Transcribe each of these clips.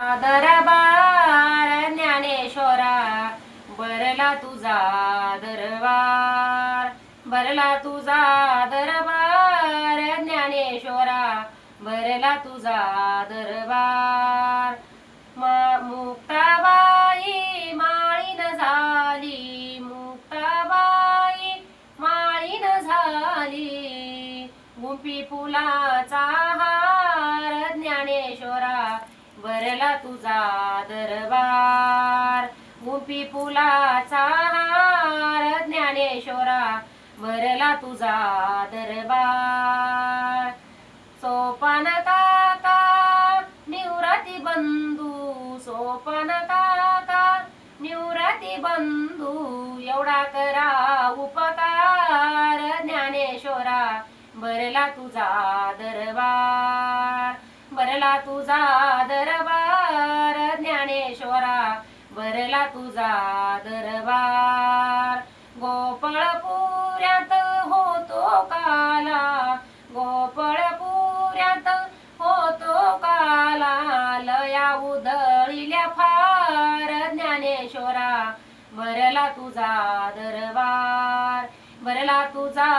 दरबार ज्ञानेश्वरा भरला तुझा दरबार, भरला तुझा दरबार ज्ञानेश्वरा भरला तुझा दरबार. मुक्ताबाई माळीन झाली, मुक्ताबाई माळीन झाली, गुंफी फुलाचा हार ज्ञानेश्वरा भरला तुझा दरबार, गुंफी फुलाचा हार ज्ञानेश्वरा भरला तुझा दरबार. सोपान काका निवृत्ती बंधू, सोपान काका निवृत्ती बंधू, एवढा करा उपकार ज्ञानेश्वरा भरला तुझा दरबार, भरला तुझा दरबार ज्ञानेश्वरा भरला तुझा दरबार. गोपाळपुऱ्यात होतो काला, गोपाळपुऱ्यात होतो काला, लया उधळील्या फार ज्ञानेश्वरा भरला तुझा दरबार, भरला तुझा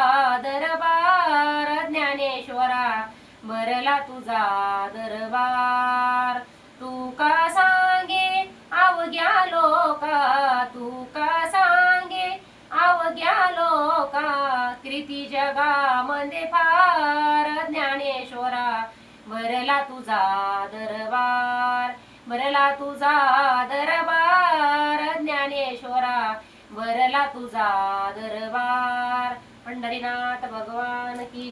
दरबार ज्ञानेश्वरा भरला तुझा दरबार. तू का सांगे अवघ्या लोका, तू का सांगे अवघ्या लोका, कीर्ती जगामध्ये फार ज्ञानेश्वरा भरला तुझा दरबार, भरला तुझा दरबार ज्ञानेश्वरा भरला तुझा दरबार. पंढरीनाथ भगवान की